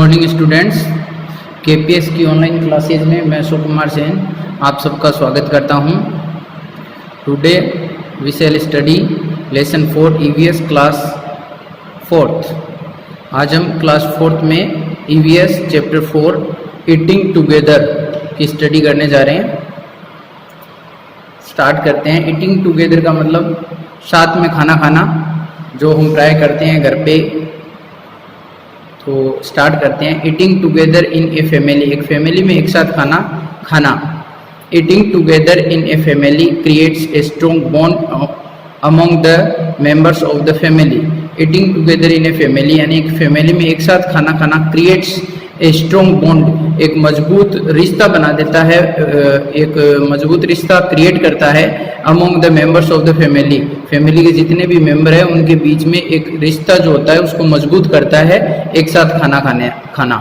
Morning students, KPS की online classes में मैं अशोक कुमार सेन आप सबका स्वागत करता हूं। Today we shall study lesson 4 EVS class 4th। आज हम क्लास 4th में ईवीएस चैप्टर 4 ईटिंग टुगेदर की स्टडी करने जा रहे हैं। स्टार्ट करते हैं। ईटिंग टुगेदर का मतलब साथ में खाना खाना, जो हम प्राय करते हैं घर पे। तो स्टार्ट करते हैं। Eating together in a family, एक फैमिली में एक साथ खाना खाना। Eating together in a family creates a strong bond among the members of the family. Eating together in a family यानी एक फैमिली में एक साथ खाना खाना क्रिएट्स ए स्ट्रॉन्ग बॉन्ड, एक मजबूत रिश्ता बना देता है, एक मजबूत रिश्ता क्रिएट करता है among the members of the family. Family के जितने भी मेंबर हैं उनके बीच में एक रिश्ता जो होता है उसको मजबूत करता है एक साथ खाना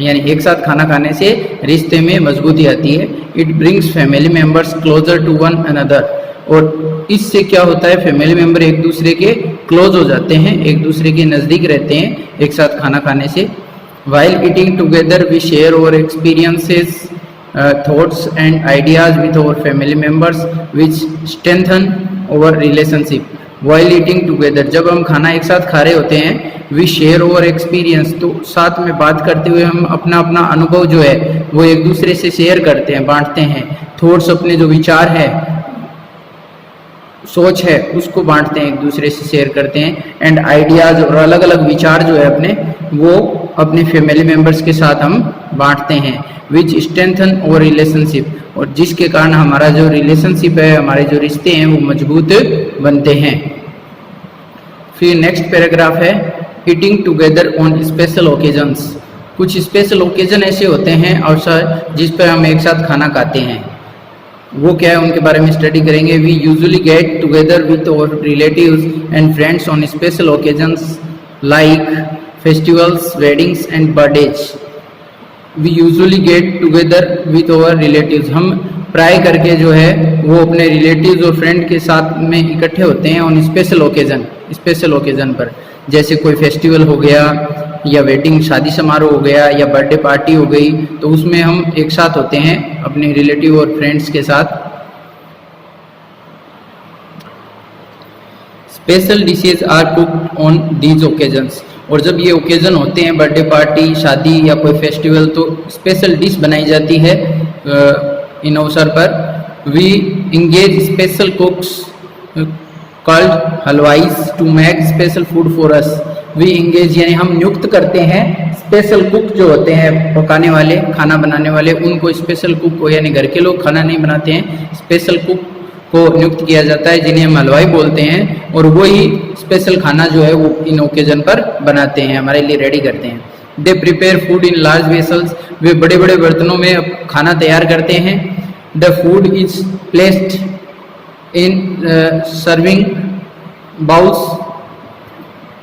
यानी एक साथ खाना खाने से रिश्ते में मजबूती आती है। It brings family members closer to one another, और इससे क्या होता है, फैमिली मेंबर एक दूसरे के क्लोज हो जाते हैं, एक दूसरे के नज़दीक रहते हैं एक साथ खाना खाने से। While eating together, we share our experiences, thoughts and ideas with our family members, which strengthen our relationship. While eating together, जब हम खाना एक साथ खा रहे होते हैं, we share our experience, तो साथ में बात करते हुए हम अपना अपना अनुभव जो है वो एक दूसरे से शेयर करते हैं, बांटते हैं। थॉट्स, अपने जो विचार है, सोच है, उसको बांटते हैं, एक दूसरे से शेयर करते हैं। एंड आइडियाज, और अलग अलग विचार जो है अपने, वो अपने फैमिली मेंबर्स के साथ हम बांटते हैं। विच स्ट्रेंथन और रिलेशनशिप, और जिसके कारण हमारा जो रिलेशनशिप है, हमारे जो रिश्ते हैं वो मजबूत बनते हैं। फिर नेक्स्ट पैराग्राफ है eating together on special occasions. कुछ स्पेशल ओकेजन ऐसे होते हैं अवसर जिस पर हम एक साथ खाना खाते हैं, वो क्या है उनके बारे में स्टडी करेंगे। We usually get together with our relatives and friends on special occasions like festivals, weddings and birthdays. We usually get together with our relatives, हम प्राय करके जो है वो अपने रिलेटिव्स और फ्रेंड के साथ में इकट्ठे होते हैं ऑन स्पेशल ओकेजन पर, जैसे कोई फेस्टिवल हो गया या वेडिंग शादी समारोह हो गया या बर्थडे पार्टी हो गई, तो उसमें हम एक साथ होते हैं अपने रिलेटिव और फ्रेंड्स के साथ। Special dishes are cooked on these occasions, और जब ये ओकेजन होते हैं, बर्थडे पार्टी, शादी या कोई फेस्टिवल, तो स्पेशल डिश बनाई जाती है इन अवसर पर। We engage special cooks called halwais to make special food for us. We engage यानी हम नियुक्त करते हैं स्पेशल कुक जो होते हैं, पकाने वाले, खाना बनाने वाले, उनको स्पेशल कुक को, यानी घर के लोग खाना नहीं बनाते हैं, स्पेशल कुक को नियुक्त किया जाता है जिन्हें हम हलवाई बोलते हैं, और वही स्पेशल खाना जो है वो इन ओकेजन पर बनाते हैं, हमारे लिए रेडी करते हैं। They prepare food in large vessels, वे बड़े बड़े बर्तनों में खाना तैयार करते हैं। The food is placed in serving bowls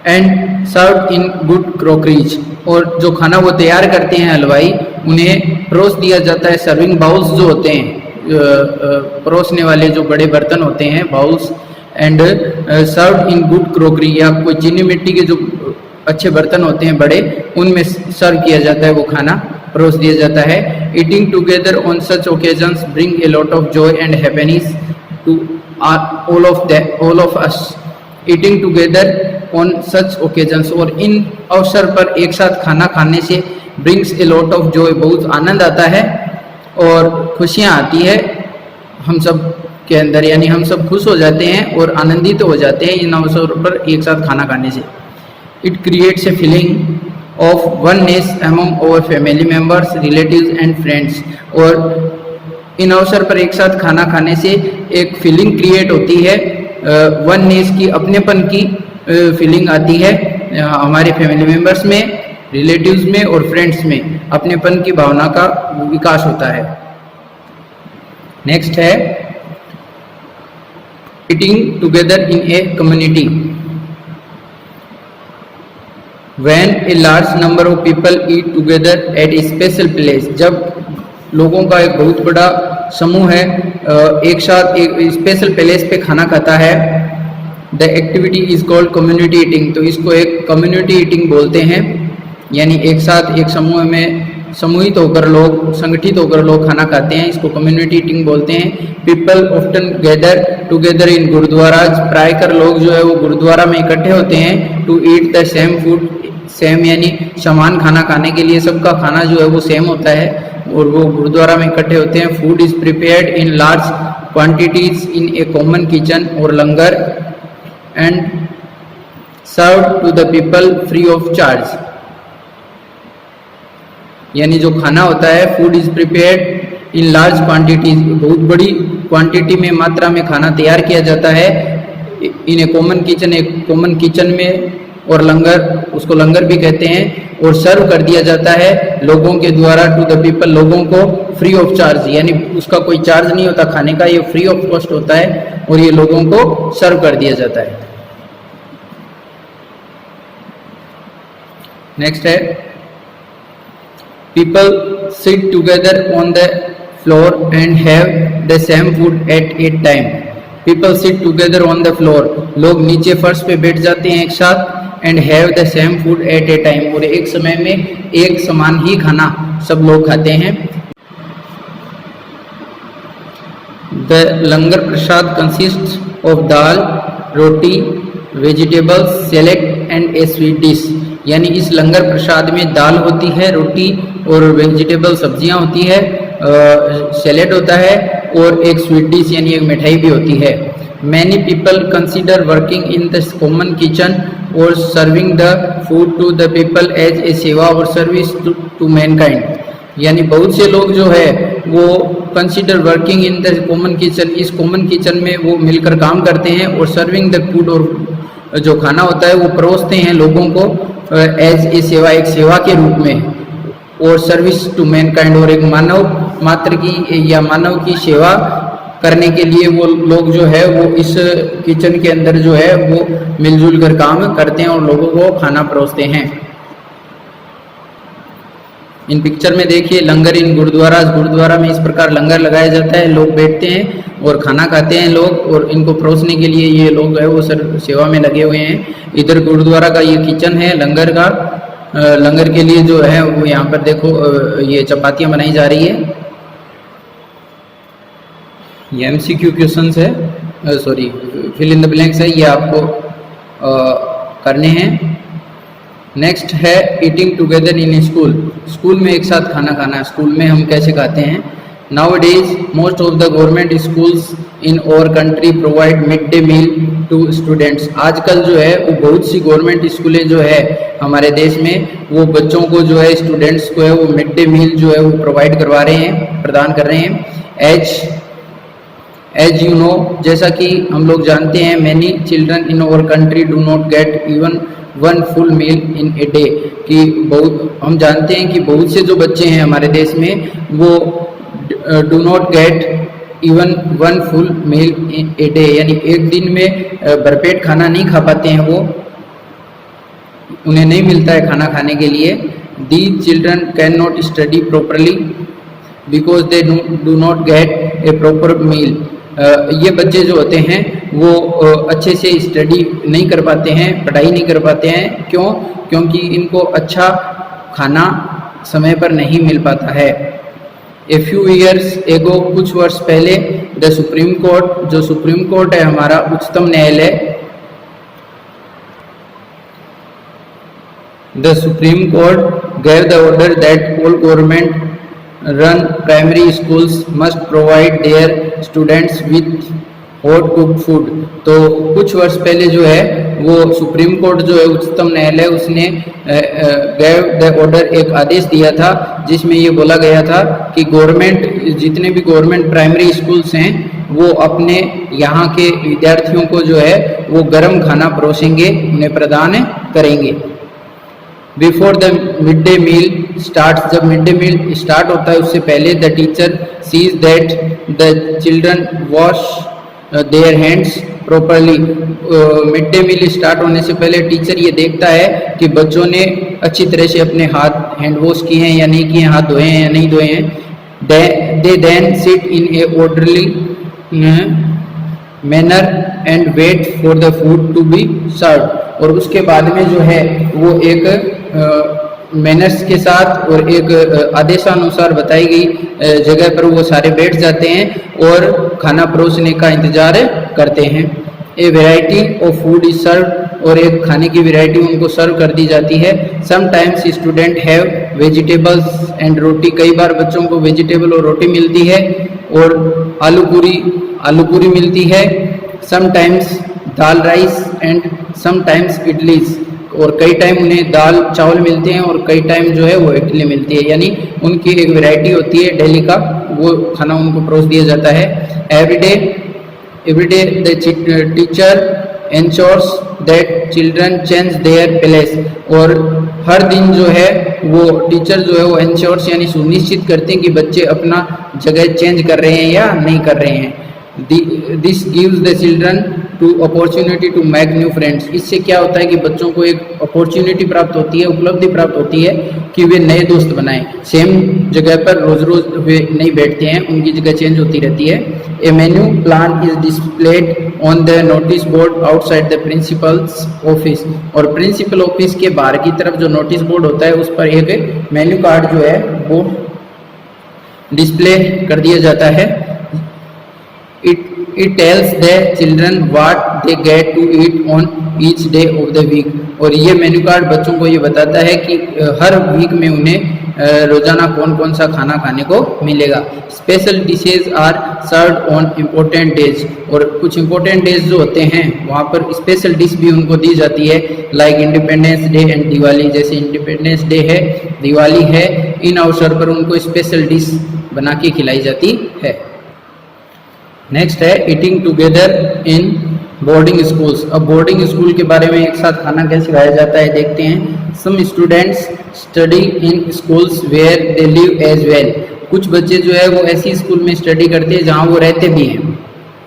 and served in good crockeries, और जो खाना वो तैयार करते हैं हलवाई, उन्हें परोस दिया जाता है। सर्विंग बाउल्स जो होते हैं, परोसने वाले जो बड़े बर्तन होते हैं, bowls, and served in good crockery, या कोई चीनी मिट्टी के जो अच्छे बर्तन होते हैं बड़े, उनमें सर्व किया जाता है, वो खाना परोस दिया जाता है। Eating together on such occasions bring a lot of joy and happiness to all of us. Eating together on such occasions, और इन अवसर पर एक साथ खाना खाने से brings a lot of joy, बहुत आनंद आता है और खुशियाँ आती है हम सब के अंदर, यानी हम सब खुश हो जाते हैं और आनंदित हो जाते हैं इन अवसरों पर एक साथ खाना खाने से। It creates a feeling of oneness among our family members, relatives and friends, और इन अवसर पर एक साथ खाना खाने से एक फीलिंग क्रिएट होती है, वननेस की, अपनेपन की फीलिंग आती है हमारे फैमिली मेंबर्स में, रिलेटिव्स में और फ्रेंड्स में, अपनेपन की भावना का विकास होता है। नेक्स्ट है eating together in a community. When a large number of people eat together at A special place, जब लोगों का एक बहुत बड़ा समूह है एक साथ एक स्पेशल प्लेस पे खाना खाता है, the activity is called community eating, तो इसको एक कम्युनिटी ईटिंग बोलते हैं। यानी एक साथ एक समूह में समूहित होकर लोग, संगठित होकर लोग खाना खाते हैं, इसको कम्युनिटी ईटिंग बोलते हैं। People often gather together in gurdwara, प्रायकर लोग जो है वो गुरुद्वारा में इकट्ठे होते हैं। To eat the same food, same यानी समान खाना खाने के लिए, सबका खाना जो है वो सेम होता है और वो गुरुद्वारा में इकट्ठे होते हैं। Food is prepared in large quantities in a common kitchen और langar and serve to the people free of charge. यानी जो खाना होता है, food is prepared in large quantities, बहुत बड़ी क्वांटिटी में, मात्रा में खाना तैयार किया जाता है। इन ए कॉमन किचन, एक कॉमन किचन में, और लंगर, उसको लंगर भी कहते हैं, और सर्व कर दिया जाता है लोगों के द्वारा, टू द पीपल, लोगों को फ्री ऑफ चार्ज, यानी उसका कोई चार्ज नहीं होता खाने का, ये फ्री ऑफ कॉस्ट होता है और ये लोगों को सर्व कर दिया जाता है। नेक्स्ट है people sit together on the floor and have the same food at a time। people sit together on the floor, लोग नीचे फर्श पे बैठ जाते हैं एक साथ, and have the same food at a time, और एक समय में एक समान ही खाना सब लोग खाते हैं। the langar Prasad consists of dal, roti, vegetables, salad and a sweet dish। यानी इस लंगर प्रसाद में दाल होती है, रोटी और वेजिटेबल सब्जियां होती है, सैलेड होता है और एक स्वीट डिश यानी एक मिठाई भी होती है। Many people consider working in the common kitchen और serving the food to the people as a seva और सर्विस टू मैनकाइंड। यानी बहुत से लोग जो है वो consider working in the common kitchen, इस कॉमन किचन में वो मिलकर काम करते हैं, और सर्विंग द फूड, और जो खाना होता है वो परोसते हैं लोगों को एज ए सेवा, एक सेवा के रूप में, और सर्विस टू मैनकाइंड, और एक मानव मात्र की या मानव की सेवा करने के लिए वो लोग जो है वो इस किचन के अंदर जो है वो मिलजुल कर काम करते हैं और लोगों को खाना परोसते हैं। इन पिक्चर में देखिए लंगर इन गुरुद्वारा, गुरुद्वारा में इस प्रकार लंगर लगाया जाता है, लोग बैठते हैं और खाना खाते हैं लोग, और इनको परोसने के लिए ये लोग है वो सेवा में लगे हुए हैं। इधर गुरुद्वारा का ये किचन है लंगर का, लंगर के लिए जो है वो यहाँ पर देखो ये चपातियाँ बनाई जा रही है। ये MCQ क्वेश्चंस है, sorry fill in the blanks है, ये आपको करने हैं। नेक्स्ट है eating together in school, school में एक साथ खाना खाना, स्कूल में हम कैसे खाते हैं। Nowadays, most of the government schools in our country provide midday meal to students। आजकल जो है वो बहुत सी गवर्नमेंट स्कूलें जो है हमारे देश में वो बच्चों को जो है, स्टूडेंट्स को है वो मिड डे मील जो है वो प्रोवाइड करवा रहे हैं, प्रदान कर रहे हैं। एज यू नो, जैसा कि हम लोग जानते हैं, many children in our country do not get even one full meal in a day, कि बहुत हम जानते हैं कि बहुत से जो बच्चे हैं हमारे देश में वो do not get even one full meal in a day, यानी एक दिन में भरपेट खाना नहीं खा पाते हैं, वो उन्हें नहीं मिलता है खाना खाने के लिए। These children can not study properly because they do not get a proper meal. ये बच्चे जो होते हैं वो अच्छे से स्टडी नहीं कर पाते हैं, पढ़ाई नहीं कर पाते हैं, क्यों? क्योंकि इनको अच्छा खाना समय पर नहीं मिल पाता है। ए फ्यू ईयर्स एगो, कुछ वर्ष पहले, द सुप्रीम कोर्ट, जो सुप्रीम कोर्ट है हमारा उच्चतम न्यायालय, the supreme court gave the order that all government run primary schools must provide their students with hot cooked food। तो कुछ वर्ष पहले जो है वो सुप्रीम कोर्ट जो है उच्चतम न्यायालय, उसने gave the order, एक आदेश दिया था जिसमें ये बोला गया था कि गवर्नमेंट, जितने भी गवर्नमेंट प्राइमरी स्कूल्स हैं वो अपने यहाँ के विद्यार्थियों को जो है वो गर्म खाना परोसेंगे, उन्हें प्रदान करेंगे। Before the mid day meal start, जब मिड डे मील स्टार्ट होता है उससे पहले the teacher sees that the children wash their hands properly. Mid day meal start होने से पहले टीचर ये देखता है कि बच्चों ने अच्छी तरह से अपने हाथ हैंड वॉश किए हैं या नहीं किए, हाथ धोए हैं या नहीं धोए हैं। They then sit in a orderly manner and wait for the food to be serve. और उसके बाद में जो है वो एक मैनर्स के साथ और एक आदेशानुसार बताई गई जगह पर वो सारे बैठ जाते हैं और खाना परोसने का इंतजार करते हैं। A variety of food is serve, और एक खाने की वैरायटी उनको सर्व कर दी जाती है। Sometimes student have vegetables and roti, कई बार बच्चों को वेजिटेबल और रोटी मिलती है, और आलू पूरी मिलती है। Sometimes dal rice and sometimes idlis, और कई टाइम उन्हें दाल चावल मिलते हैं और कई टाइम जो है वो इडली मिलती है, यानी उनकी एक वैरायटी होती है डेली का, वो खाना उनको परोस दिया जाता है। Everyday the teacher ensures that children change their place, और हर दिन जो है वो टीचर जो है वो एंश्योर्स यानी सुनिश्चित करते हैं कि बच्चे अपना जगह चेंज कर रहे हैं या नहीं कर रहे हैं। This gives the children to opportunity to make new friends, इससे क्या होता है कि बच्चों को एक अपॉर्चुनिटी प्राप्त होती है, उपलब्धि प्राप्त होती है कि वे नए दोस्त बनाएं। सेम जगह पर रोज रोज वे नहीं बैठते हैं, उनकी जगह चेंज होती रहती है। A menu plan is displayed on the notice board outside the principal's office, और प्रिंसिपल ऑफिस के बाहर की तरफ जो नोटिस बोर्ड होता है उस पर एक मेन्यू कार्ड जो है वो डिस्प्ले कर दिया जाता है। It tells the children what they get to eat on each day of the week, और ये मेन्यू कार्ड बच्चों को ये बताता है कि हर वीक में उन्हें रोजाना कौन कौन सा खाना खाने को मिलेगा। Special dishes are served on important days, और कुछ इम्पोर्टेंट डेज जो होते हैं वहाँ पर स्पेशल डिश भी उनको दी जाती है, like independence day and Diwali, जैसे इंडिपेंडेंस डे है, दिवाली है, इन अवसर पर उनको स्पेशल डिश बना के खिलाई जाती है। नेक्स्ट है eating together in boarding schools. अब बोर्डिंग स्कूल के बारे में एक साथ खाना कैसे खाया जाता है देखते हैं। Some students study in schools where they live as well, कुछ बच्चे जो है वो ऐसी स्कूल में स्टडी करते हैं जहाँ वो रहते भी हैं,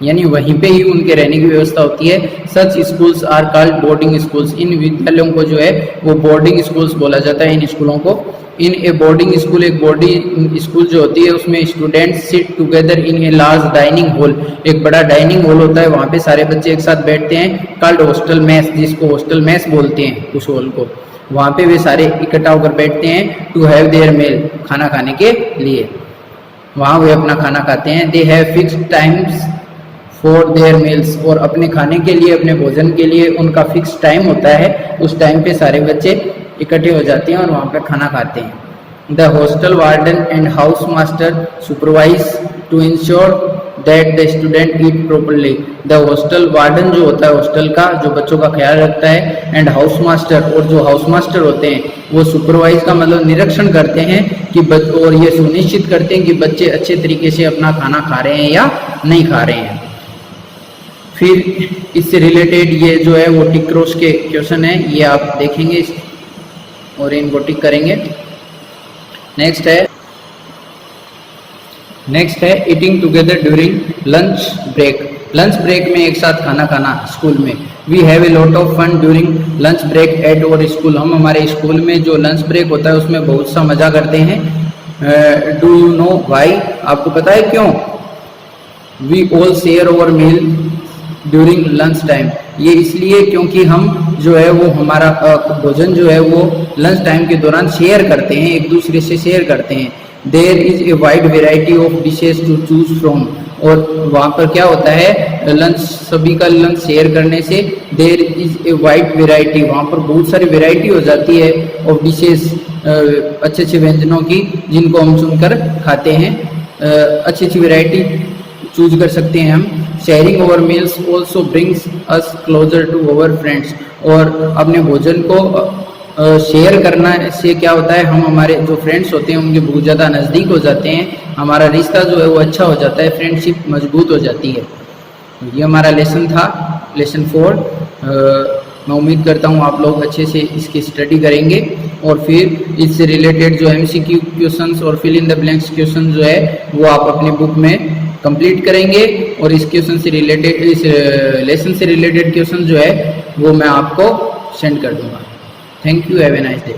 यानी वहीं पे ही उनके रहने की व्यवस्था होती है। Such schools are called boarding schools, इन विद्यालयों को जो है वो बोर्डिंग स्कूल्स बोला जाता है, इन स्कूलों को। इन ए बोर्डिंग स्कूल, एक बोर्डिंग स्कूल जो होती है उसमें students sit together in a large dining hall, एक बड़ा डाइनिंग हॉल होता है, वहाँ पे सारे बच्चे एक साथ बैठते हैं, कॉल्ड हॉस्टल मेस, जिसको हॉस्टल मेस बोलते हैं उस हॉल को। वहाँ पे वे सारे इकट्ठा होकर बैठते हैं टू हैव देयर मील, खाना खाने के लिए, वहाँ वे अपना खाना खाते हैं। They have fixed times for their meals, और अपने खाने के लिए, अपने भोजन के लिए उनका फिक्स टाइम होता है, उस टाइम पे सारे बच्चे इकट्ठे हो जाते हैं और वहाँ पे खाना खाते हैं। The hostel warden and house master supervise to ensure that the student eat properly, the hostel warden जो होता है हॉस्टल का, जो बच्चों का ख्याल रखता है, एंड हाउस मास्टर, और जो हाउस मास्टर होते हैं वो सुपरवाइज का मतलब निरीक्षण करते हैं कि और ये सुनिश्चित करते हैं कि बच्चे अच्छे तरीके से अपना खाना खा रहे हैं या नहीं खा रहे हैं। फिर इससे रिलेटेड ये जो है वो टिक क्रॉस के क्वेश्चन है, ये आप देखेंगे और इनको टिक करेंगे। नेक्स्ट है eating together during lunch break, lunch break में एक साथ खाना खाना स्कूल में। We have a lot of fun during lunch break at our school, हम हमारे स्कूल में जो लंच ब्रेक होता है उसमें बहुत सा मजा करते हैं। डू यू नो वाई, आपको पता है क्यों? We all share our meal during lunch time, ये इसलिए क्योंकि हम जो है वो हमारा भोजन जो है वो लंच टाइम के दौरान शेयर करते हैं, एक दूसरे से शेयर करते हैं। There is a wide variety of dishes to choose from, और वहाँ पर क्या होता है लंच, सभी का लंच शेयर करने से there is a wide variety, वहाँ पर बहुत सारी वेराइटी हो जाती है ऑफ डिशेज, अच्छे अच्छे व्यंजनों की जिनको हम चुनकर खाते हैं, अच्छी अच्छी वेराइटी चूज कर सकते हैं हम। Sharing over meals also brings us closer to our friends, और अपने भोजन को शेयर करना से क्या होता है, हम हमारे जो फ्रेंड्स होते हैं उनके बहुत ज़्यादा नज़दीक हो जाते हैं, हमारा रिश्ता जो है वो अच्छा हो जाता है, फ्रेंडशिप मजबूत हो जाती है। ये हमारा लेसन था, लेसन 4। मैं उम्मीद करता हूँ आप लोग अच्छे से इसकी स्टडी करेंगे, और फिर इससे रिलेटेड जो MCQ क्वेश्चंस और fill in the blanks question जो है वो आप अपनी बुक में कंप्लीट करेंगे, और इस क्वेश्चन से रिलेटेड, इस लेसन से रिलेटेड क्वेश्चन जो है वो मैं आपको सेंड कर दूंगा। Thank you, have a nice day.